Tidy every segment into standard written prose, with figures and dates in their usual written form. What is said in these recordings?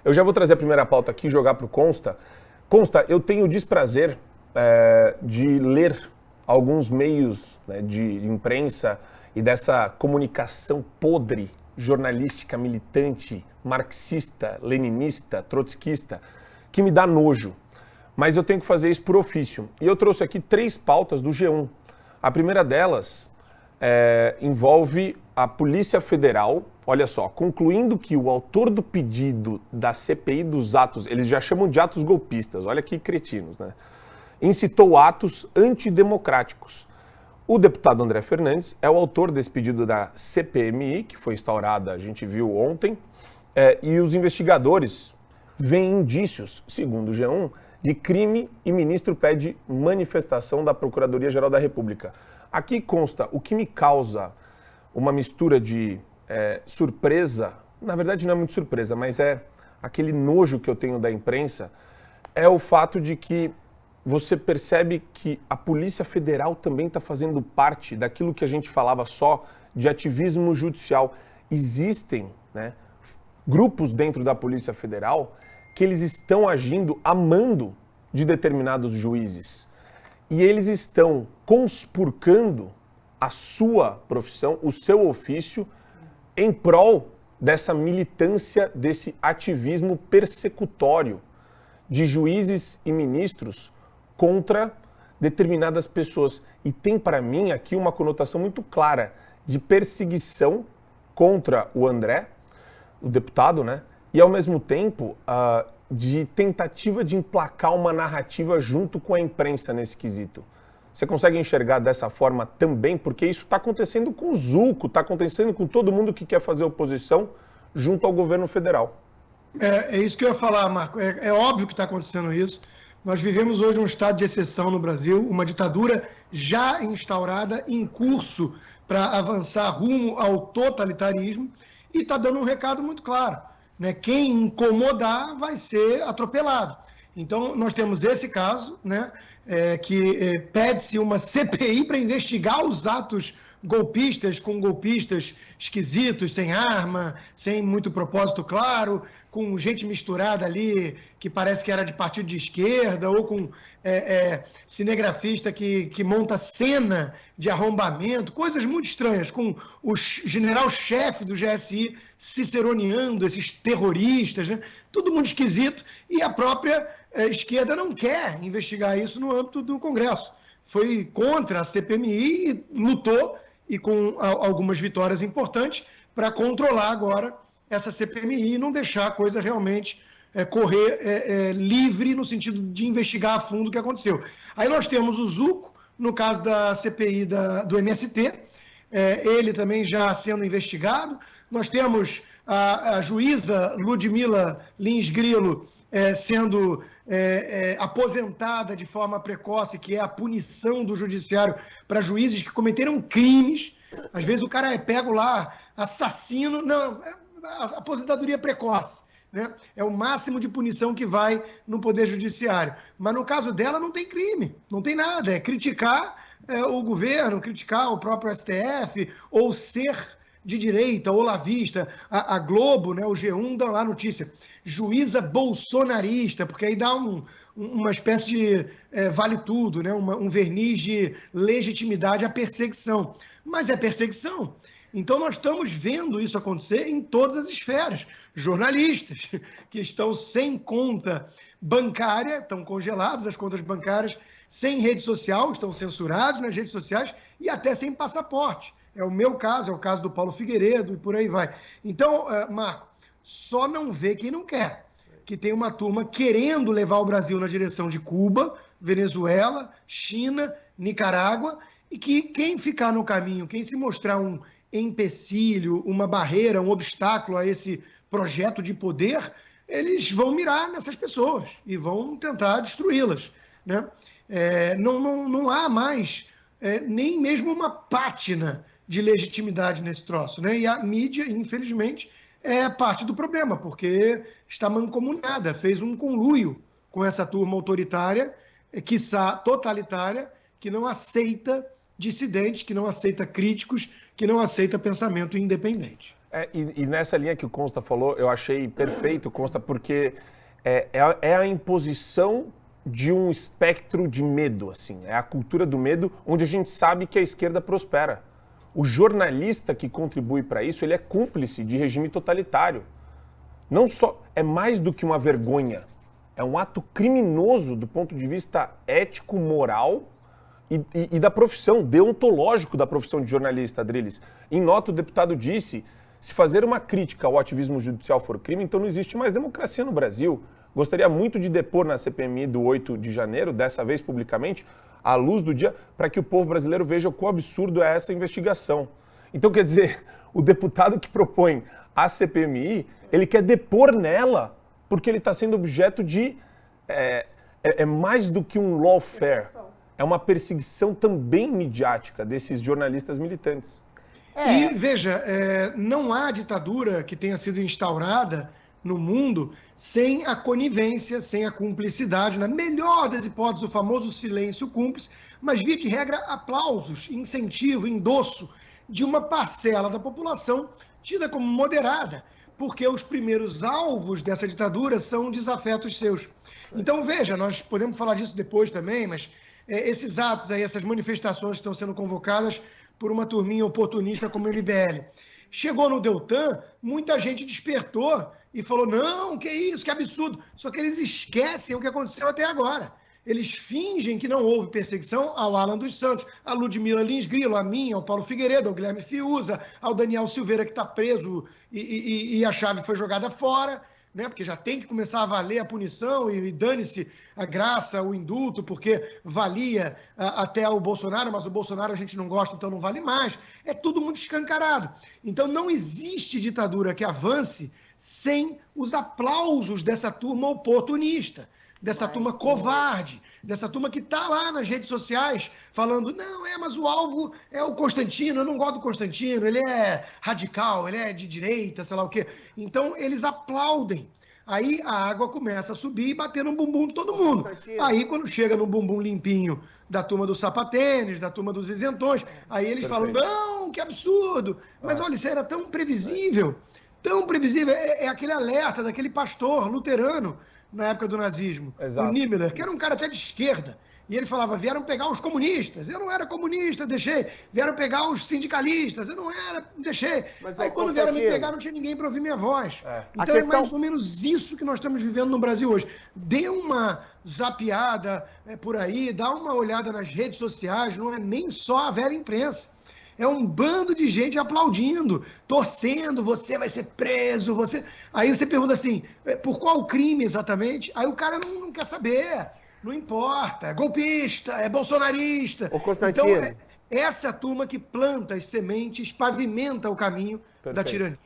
Eu já vou trazer a primeira pauta aqui e jogar para o Consta. Consta, eu tenho o desprazer de ler alguns meios, né, de imprensa e dessa comunicação podre, jornalística, militante, marxista, leninista, trotskista, que me dá nojo. Mas eu tenho que fazer isso por ofício. E eu trouxe aqui 3 pautas do G1. A primeira delas envolve a Polícia Federal, olha só, concluindo que o autor do pedido da CPI dos atos, eles já chamam de atos golpistas, olha que cretinos, né? Incitou atos antidemocráticos. O deputado André Fernandes é o autor desse pedido da CPMI, que foi instaurada, a gente viu ontem, e os investigadores veem indícios, segundo o G1, de crime e ministro pede manifestação da Procuradoria-Geral da República. Aqui consta, o que me causa uma mistura de surpresa, na verdade não é muito surpresa, mas é aquele nojo que eu tenho da imprensa, é o fato de que você percebe que a Polícia Federal também está fazendo parte daquilo que a gente falava só de ativismo judicial. Existem, né, grupos dentro da Polícia Federal que eles estão agindo a mando de determinados juízes. E eles estão conspurcando a sua profissão, o seu ofício, em prol dessa militância, desse ativismo persecutório de juízes e ministros contra determinadas pessoas. E tem para mim aqui uma conotação muito clara de perseguição contra o André, o deputado, né? E ao mesmo tempo de tentativa de emplacar uma narrativa junto com a imprensa nesse quesito. Você consegue enxergar dessa forma também? Porque isso está acontecendo com o Zucco, está acontecendo com todo mundo que quer fazer oposição junto ao governo federal. É isso que eu ia falar, Marco. É óbvio que está acontecendo isso. Nós vivemos hoje um estado de exceção no Brasil, uma ditadura já instaurada, em curso para avançar rumo ao totalitarismo, e está dando um recado muito claro, né? Quem incomodar vai ser atropelado. Então, nós temos esse caso, né, que pede-se uma CPI para investigar os atos golpistas, com golpistas esquisitos, sem arma, sem muito propósito claro, com gente misturada ali que parece que era de partido de esquerda, ou com cinegrafista que monta cena de arrombamento, coisas muito estranhas, com o general-chefe do GSI ciceroneando esses terroristas, né? Tudo muito esquisito, e a própria esquerda não quer investigar isso no âmbito do Congresso. Foi contra a CPMI e lutou, e com algumas vitórias importantes, para controlar agora essa CPMI e não deixar a coisa realmente correr livre no sentido de investigar a fundo o que aconteceu. Aí nós temos o Zucco, no caso da CPI do MST, ele também já sendo investigado. Nós temos a juíza Ludmila Lins Grilo sendo aposentada de forma precoce, que é a punição do judiciário para juízes que cometeram crimes. Às vezes o cara é pego lá, assassino, não, aposentadoria precoce, né? É o máximo de punição que vai no Poder Judiciário. Mas no caso dela não tem crime, não tem nada, é criticar o governo, criticar o próprio STF, ou ser de direita, olavista. A Globo, né, o G1 dá lá a notícia, juíza bolsonarista, porque aí dá uma espécie de vale tudo, né, um verniz de legitimidade à perseguição. Mas é perseguição. Então nós estamos vendo isso acontecer em todas as esferas. Jornalistas que estão sem conta bancária, estão congelados as contas bancárias, sem rede social, estão censurados nas redes sociais e até sem passaporte. É o meu caso, é o caso do Paulo Figueiredo e por aí vai. Então, Marco, só não vê quem não quer. Que tem uma turma querendo levar o Brasil na direção de Cuba, Venezuela, China, Nicarágua, e que quem ficar no caminho, quem se mostrar um empecilho, uma barreira, um obstáculo a esse projeto de poder, eles vão mirar nessas pessoas e vão tentar destruí-las, né? Não há mais nem mesmo uma pátina de legitimidade nesse troço, né? E a mídia, infelizmente, é parte do problema, porque está mancomunada, fez um conluio com essa turma autoritária, quiçá totalitária, que não aceita dissidentes, que não aceita críticos, que não aceita pensamento independente. E nessa linha que o Consta falou, eu achei perfeito, Consta, porque é a imposição de um espectro de medo, assim. É a cultura do medo, onde a gente sabe que a esquerda prospera. O jornalista que contribui para isso, ele é cúmplice de regime totalitário. Não só é mais do que uma vergonha, é um ato criminoso do ponto de vista ético, moral e da profissão, deontológico da profissão de jornalista, Adriles. Em nota, o deputado disse, se fazer uma crítica ao ativismo judicial for crime, então não existe mais democracia no Brasil. Gostaria muito de depor na CPMI do 8 de janeiro, dessa vez publicamente, à luz do dia, para que o povo brasileiro veja o quão absurdo é essa investigação. Então, quer dizer, o deputado que propõe a CPMI, ele quer depor nela, porque ele está sendo objeto de... É mais do que um lawfare. É uma perseguição também midiática desses jornalistas militantes. E, veja, não há ditadura que tenha sido instaurada no mundo sem a conivência, sem a cumplicidade, na melhor das hipóteses, o famoso silêncio cúmplice, mas, via de regra, aplausos, incentivo, endosso de uma parcela da população tida como moderada, porque os primeiros alvos dessa ditadura são desafetos seus. Então, veja, nós podemos falar disso depois também, mas esses atos aí, essas manifestações que estão sendo convocadas por uma turminha oportunista como o MBL. Chegou no Deltan, muita gente despertou e falou, não, que isso, que absurdo. Só que eles esquecem o que aconteceu até agora. Eles fingem que não houve perseguição ao Alan dos Santos, a Ludmila Lins Grilo, a mim, ao Paulo Figueiredo, ao Guilherme Fiuza, ao Daniel Silveira, que está preso e a chave foi jogada fora, né? Porque já tem que começar a valer a punição e dane-se a graça, o indulto, porque valia até o Bolsonaro, mas o Bolsonaro a gente não gosta, então não vale mais. É tudo muito escancarado. Então não existe ditadura que avance sem os aplausos dessa turma oportunista, dessa turma covarde, dessa turma que está lá nas redes sociais falando, não, mas o alvo é o Constantino, eu não gosto do Constantino, ele é radical, ele é de direita, sei lá o quê. Então, eles aplaudem. Aí a água começa a subir e bater no bumbum de todo mundo. Constantino. Aí, quando chega no bumbum limpinho da turma dos sapatênis, da turma dos isentões, aí eles falam, não, que absurdo. Mas olha, isso era tão previsível, é aquele alerta daquele pastor luterano, na época do nazismo, Exato. O Niemöller, que era um cara até de esquerda, e ele falava, vieram pegar os comunistas, eu não era comunista, deixei, vieram pegar os sindicalistas, eu não era, deixei. Mas, aí quando vieram me pegar, não tinha ninguém para ouvir minha voz. Então é mais ou menos isso que nós estamos vivendo no Brasil hoje. Dê uma zapeada por aí, dá uma olhada nas redes sociais, não é nem só a velha imprensa. É um bando de gente aplaudindo, torcendo, você vai ser preso, você... Aí você pergunta assim, por qual crime exatamente? Aí o cara não quer saber, não importa, é golpista, é bolsonarista. Ô, Constantino. Então, essa é a turma que planta as sementes, pavimenta o caminho da tirania.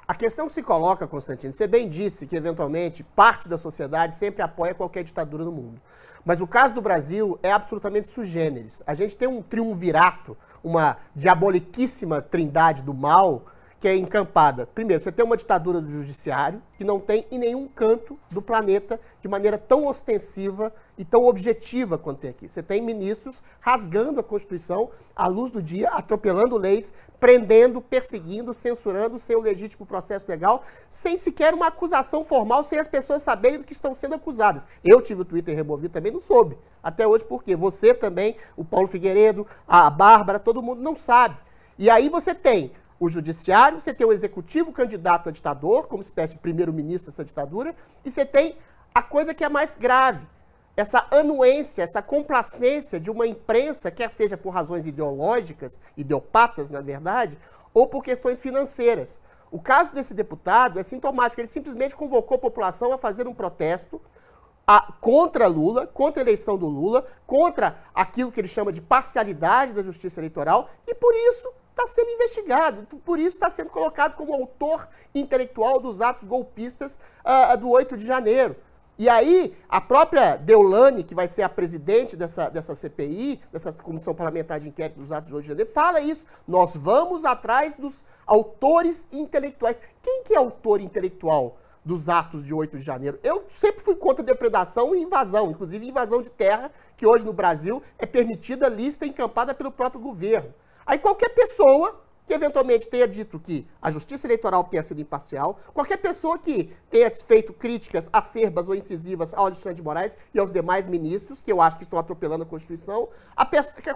A questão que se coloca, Constantino, você bem disse que, eventualmente, parte da sociedade sempre apoia qualquer ditadura no mundo. Mas o caso do Brasil é absolutamente sui generis. A gente tem um triunvirato, uma diaboliquíssima trindade do mal que é encampada. Primeiro, você tem uma ditadura do judiciário que não tem em nenhum canto do planeta de maneira tão ostensiva e tão objetiva quanto tem aqui. Você tem ministros rasgando a Constituição à luz do dia, atropelando leis, prendendo, perseguindo, censurando sem o legítimo processo legal, sem sequer uma acusação formal, sem as pessoas saberem do que estão sendo acusadas. Eu tive o Twitter removido também, não soube. Até hoje, por quê? Você também, o Paulo Figueiredo, a Bárbara, todo mundo não sabe. E aí você tem o judiciário, você tem o executivo candidato a ditador, como espécie de primeiro-ministro dessa ditadura, e você tem a coisa que é mais grave, essa anuência, essa complacência de uma imprensa, quer seja por razões ideológicas, idiopatas, na verdade, ou por questões financeiras. O caso desse deputado é sintomático, ele simplesmente convocou a população a fazer um protesto contra Lula, contra a eleição do Lula, contra aquilo que ele chama de parcialidade da justiça eleitoral, e por isso está sendo investigado, por isso está sendo colocado como autor intelectual dos atos golpistas do 8 de janeiro. E aí, a própria Deolane, que vai ser a presidente dessa CPI, dessa Comissão Parlamentar de Inquérito dos atos do 8 de janeiro, fala isso. Nós vamos atrás dos autores intelectuais. Quem que é autor intelectual dos atos de 8 de janeiro? Eu sempre fui contra depredação e invasão, inclusive invasão de terra, que hoje no Brasil é permitida, lista encampada pelo próprio governo. Aí qualquer pessoa que eventualmente tenha dito que a justiça eleitoral tenha sido imparcial, qualquer pessoa que tenha feito críticas acerbas ou incisivas ao Alexandre de Moraes e aos demais ministros, que eu acho que estão atropelando a Constituição,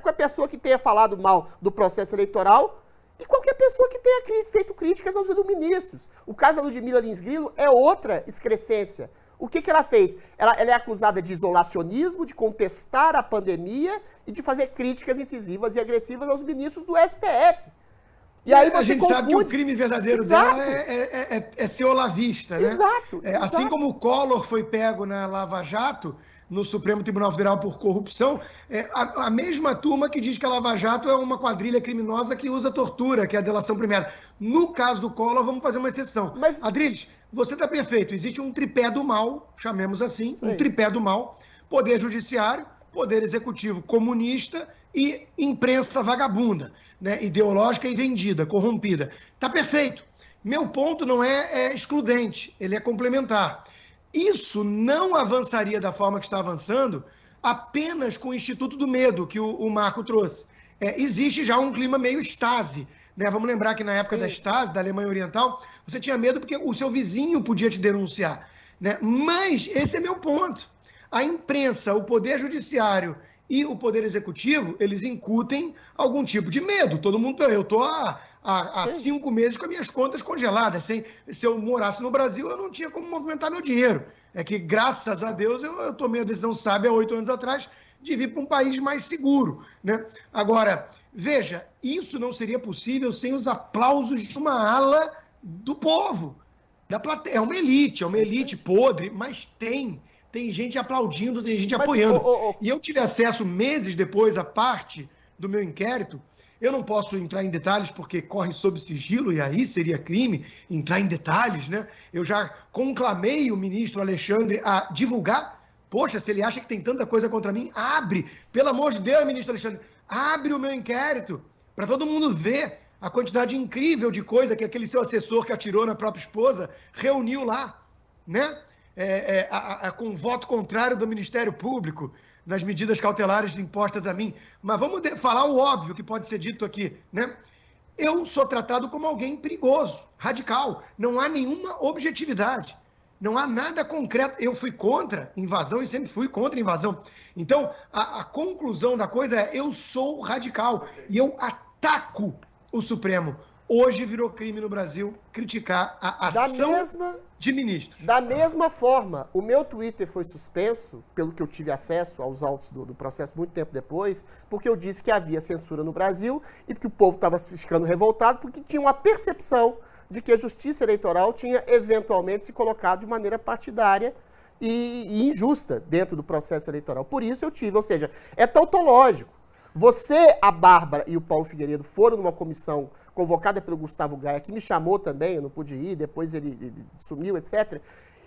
qualquer pessoa que tenha falado mal do processo eleitoral e qualquer pessoa que tenha feito críticas aos ministros. O caso da Ludmila Lins Grilo é outra excrescência. O que ela fez? Ela é acusada de isolacionismo, de contestar a pandemia e de fazer críticas incisivas e agressivas aos ministros do STF. E aí a gente sabe que o crime verdadeiro dela é ser olavista, né? Exato. Assim como o Collor foi pego na Lava Jato, no Supremo Tribunal Federal por corrupção, a mesma turma que diz que a Lava Jato é uma quadrilha criminosa que usa tortura, que é a delação premiada. No caso do Collor, vamos fazer uma exceção. Mas... Adriles, você está perfeito. Existe um tripé do mal, chamemos assim, um tripé do mal, poder judiciário, poder executivo comunista e imprensa vagabunda, né, ideológica e vendida, corrompida. Está perfeito. Meu ponto não é excludente, ele é complementar. Isso não avançaria da forma que está avançando apenas com o Instituto do Medo, que o Marco trouxe. Existe já um clima meio Stasi, né? Vamos lembrar que na época da Stasi, da Alemanha Oriental, você tinha medo porque o seu vizinho podia te denunciar, né? Mas esse é meu ponto. A imprensa, o poder judiciário e o poder executivo, eles incutem algum tipo de medo. Todo mundo, eu estou há 5 meses com as minhas contas congeladas. Se eu morasse no Brasil, eu não tinha como movimentar meu dinheiro. É que, graças a Deus, eu tomei a decisão sábia há 8 anos atrás de vir para um país mais seguro, né? Agora, veja, isso não seria possível sem os aplausos de uma ala do povo, da plateia. É uma elite podre, mas tem gente aplaudindo, tem gente apoiando. E eu tive acesso meses depois à parte do meu inquérito. Eu não posso entrar em detalhes porque corre sob sigilo e aí seria crime entrar em detalhes, né? Eu já conclamei o ministro Alexandre a divulgar. Poxa, se ele acha que tem tanta coisa contra mim, abre. Pelo amor de Deus, ministro Alexandre, abre o meu inquérito para todo mundo ver a quantidade incrível de coisa que aquele seu assessor que atirou na própria esposa reuniu lá, né? Com voto contrário do Ministério Público nas medidas cautelares impostas a mim. Mas vamos falar o óbvio que pode ser dito aqui, né? Eu sou tratado como alguém perigoso, radical. Não há nenhuma objetividade. Não há nada concreto. Eu fui contra invasão e sempre fui contra invasão. Então, a conclusão da coisa é: eu sou radical e eu ataco o Supremo. Hoje virou crime no Brasil criticar a ação de ministros. Da mesma forma, o meu Twitter foi suspenso, pelo que eu tive acesso aos autos do processo muito tempo depois, porque eu disse que havia censura no Brasil e que o povo estava ficando revoltado porque tinha uma percepção de que a justiça eleitoral tinha eventualmente se colocado de maneira partidária e injusta dentro do processo eleitoral. Por isso eu tive, ou seja, é tautológico. Você, a Bárbara e o Paulo Figueiredo foram numa comissão convocada pelo Gustavo Gaia, que me chamou também, eu não pude ir, depois ele sumiu, etc.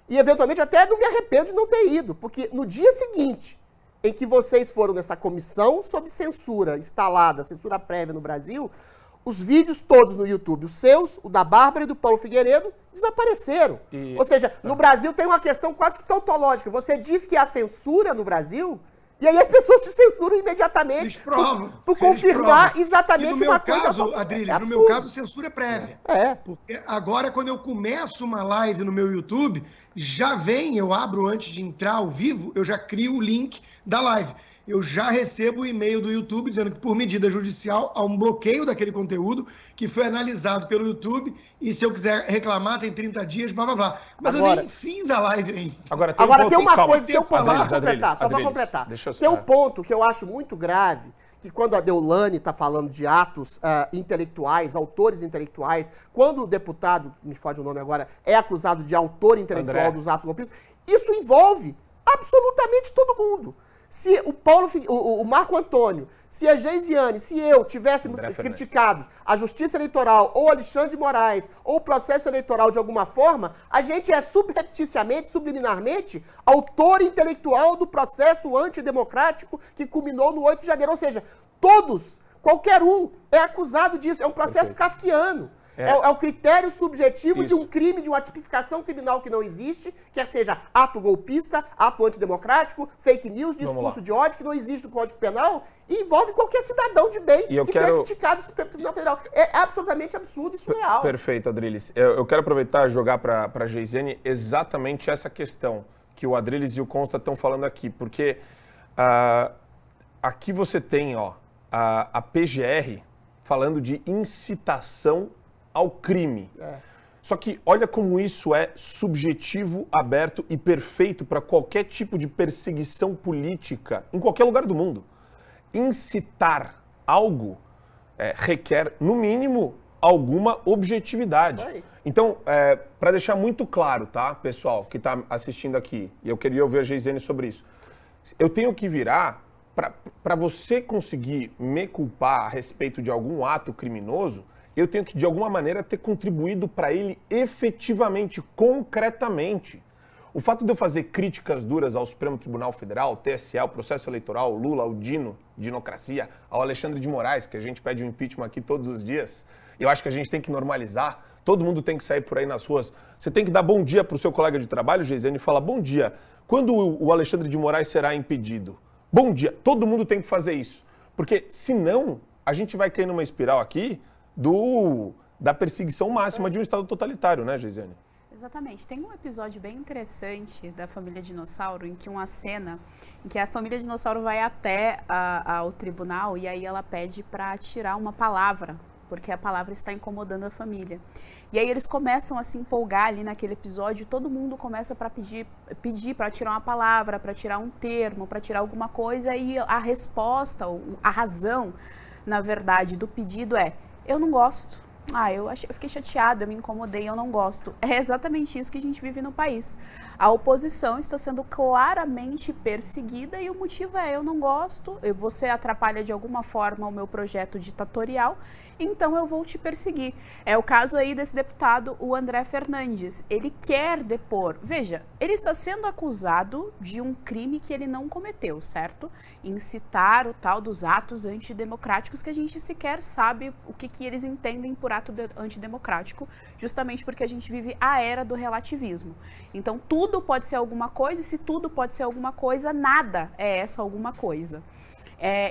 E, eventualmente, até não me arrependo de não ter ido, porque no dia seguinte em que vocês foram nessa comissão sob censura instalada, censura prévia no Brasil, os vídeos todos no YouTube, os seus, o da Bárbara e do Paulo Figueiredo, desapareceram. Ou seja, no Brasil tem uma questão quase que tautológica. Você diz que há censura no Brasil, e aí as pessoas te censuram imediatamente por confirmar exatamente uma coisa. No meu caso, censura é prévia. Porque agora, quando eu começo uma live no meu YouTube, eu abro antes de entrar ao vivo, eu já crio o link da live. Eu já recebo o e-mail do YouTube dizendo que, por medida judicial, há um bloqueio daquele conteúdo que foi analisado pelo YouTube e, se eu quiser reclamar, tem 30 dias, blá, blá, blá. Mas agora, eu nem fiz a live ainda. Agora tem uma coisa que eu posso completar, só para completar. Tem um ponto que eu acho muito grave, que quando a Deolane está falando de atos intelectuais, autores intelectuais, quando o deputado, me foge o nome agora, é acusado de autor intelectual dos atos golpistas, isso envolve absolutamente todo mundo. Se o Marco Antônio, se a Geisiane, se eu tivéssemos criticado a Justiça Eleitoral, ou Alexandre de Moraes, ou o processo eleitoral de alguma forma, a gente é subrepticiamente, subliminarmente, autor intelectual do processo antidemocrático que culminou no 8 de janeiro. Ou seja, qualquer um é acusado disso. É um processo kafkiano. É o critério subjetivo de um crime, de uma tipificação criminal que não existe, quer seja ato golpista, ato antidemocrático, fake news, discurso de ódio, que não existe no Código Penal, e envolve qualquer cidadão de bem que tenha criticado o Supremo Tribunal Federal. É absolutamente absurdo e surreal. Perfeito, Adriles. Eu quero aproveitar e jogar para a Geisiane exatamente essa questão que o Adriles e o Consta estão falando aqui, porque aqui você tem a PGR falando de incitação ao crime. Só que olha como isso é subjetivo, aberto e perfeito para qualquer tipo de perseguição política em qualquer lugar do mundo. Incitar algo requer, no mínimo, alguma objetividade. Então, para deixar muito claro, tá, pessoal que está assistindo aqui, e eu queria ouvir a Geisiane sobre isso, eu tenho que virar, para você conseguir me culpar a respeito de algum ato criminoso, eu tenho que, de alguma maneira, ter contribuído para ele efetivamente, concretamente. O fato de eu fazer críticas duras ao Supremo Tribunal Federal, ao TSE, ao processo eleitoral, ao Lula, ao Dinocracia, ao Alexandre de Moraes, que a gente pede o impeachment aqui todos os dias, eu acho que a gente tem que normalizar, todo mundo tem que sair por aí nas ruas. Você tem que dar bom dia para o seu colega de trabalho, Geisiane, e falar bom dia. Quando o Alexandre de Moraes será impedido? Bom dia. Todo mundo tem que fazer isso. Porque, senão, a gente vai cair numa espiral aqui da perseguição máxima de um Estado totalitário, né, Geisiane? Exatamente. Tem um episódio bem interessante da família Dinossauro, em que uma cena em que a família Dinossauro vai até ao tribunal e aí ela pede para tirar uma palavra, porque a palavra está incomodando a família. E aí eles começam a se empolgar ali naquele episódio, todo mundo começa para pedir para tirar uma palavra, para tirar um termo, para tirar alguma coisa, e a resposta, a razão, na verdade, do pedido é: eu não gosto. Eu fiquei chateada, eu me incomodei, eu não gosto. É exatamente isso que a gente vive no país. A oposição está sendo claramente perseguida e o motivo é: eu não gosto, você atrapalha de alguma forma o meu projeto ditatorial, então eu vou te perseguir. É o caso aí desse deputado, o André Fernandes. Ele quer depor. Veja, ele está sendo acusado de um crime que ele não cometeu, certo? Incitar o tal dos atos antidemocráticos, que a gente sequer sabe o que eles entendem por ato antidemocrático, justamente porque a gente vive a era do relativismo. Então, tudo pode ser alguma coisa, e se tudo pode ser alguma coisa, nada é essa alguma coisa.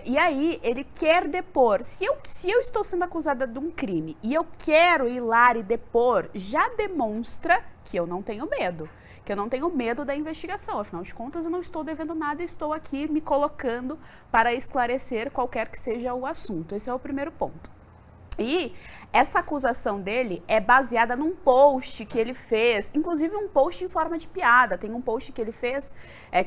E aí, ele quer depor. Se eu estou sendo acusada de um crime e eu quero ir lá e depor, já demonstra que eu não tenho medo. Que eu não tenho medo da investigação. Afinal de contas, eu não estou devendo nada e estou aqui me colocando para esclarecer qualquer que seja o assunto. Esse é o primeiro ponto. E essa acusação dele é baseada num post que ele fez, inclusive um post em forma de piada. Tem um post que ele fez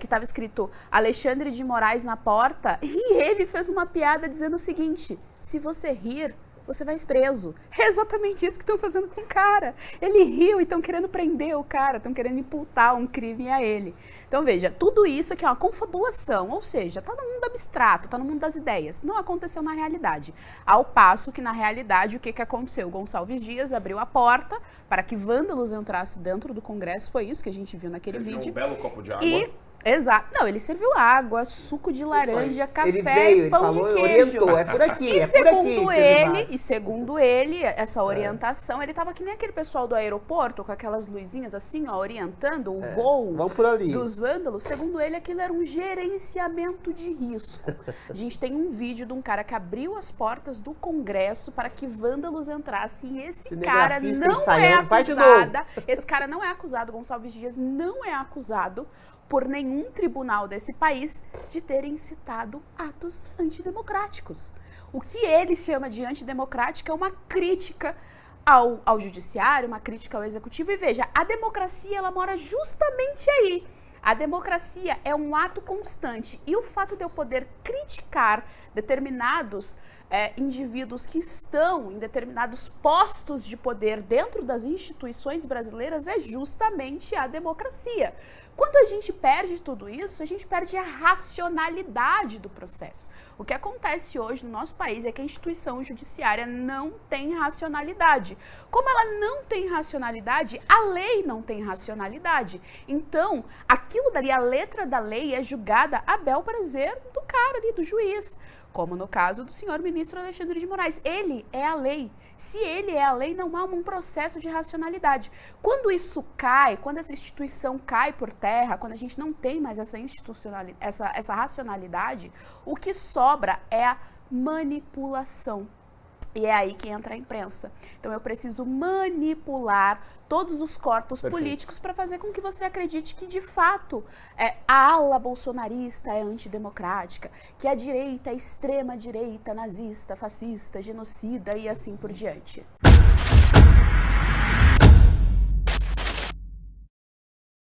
que estava escrito Alexandre de Moraes na porta, e ele fez uma piada dizendo o seguinte: se você rir, você vai preso. É exatamente isso que estão fazendo com o cara. Ele riu e estão querendo prender o cara, estão querendo imputar um crime a ele. Então veja, tudo isso aqui é uma confabulação, ou seja, está no mundo abstrato, está no mundo das ideias. Não aconteceu na realidade. Ao passo que na realidade o que aconteceu? Gonçalves Dias abriu a porta para que vândalos entrassem dentro do Congresso, foi isso que a gente viu naquele vídeo. Um belo copo de água. Exato. Não, ele serviu água, suco de laranja, café, ele veio, pão ele falou, de queijo. Orientou, é por aqui, segundo ele, essa orientação, ele tava que nem aquele pessoal do aeroporto, com aquelas luzinhas assim, ó, orientando o voo dos vândalos. Segundo ele, aquilo era um gerenciamento de risco. A gente tem um vídeo de um cara que abriu as portas do Congresso para que vândalos entrassem, e esse cara não é acusado. Esse cara não é acusado, Gonçalves Dias não é acusado por nenhum tribunal desse país de ter incitado atos antidemocráticos. O que ele chama de antidemocrático é uma crítica ao judiciário, uma crítica ao executivo. E veja, a democracia, ela mora justamente aí. A democracia é um ato constante, e o fato de eu poder criticar determinados indivíduos que estão em determinados postos de poder dentro das instituições brasileiras é justamente a democracia. Quando a gente perde tudo isso, a gente perde a racionalidade do processo. O que acontece hoje no nosso país é que a instituição judiciária não tem racionalidade. Como ela não tem racionalidade, a lei não tem racionalidade. Então, aquilo dali, a letra da lei é julgada a bel prazer do cara ali, do juiz. Como no caso do senhor ministro Alexandre de Moraes. Ele é a lei. Se ele é a lei, não há um processo de racionalidade. Quando isso cai, quando essa instituição cai por terra, quando a gente não tem mais essa racionalidade, o que sobra é a manipulação. E é aí que entra a imprensa. Então eu preciso manipular todos os corpos políticos para fazer com que você acredite que, de fato, a ala bolsonarista é antidemocrática, que a direita é extrema-direita, nazista, fascista, genocida e assim por diante.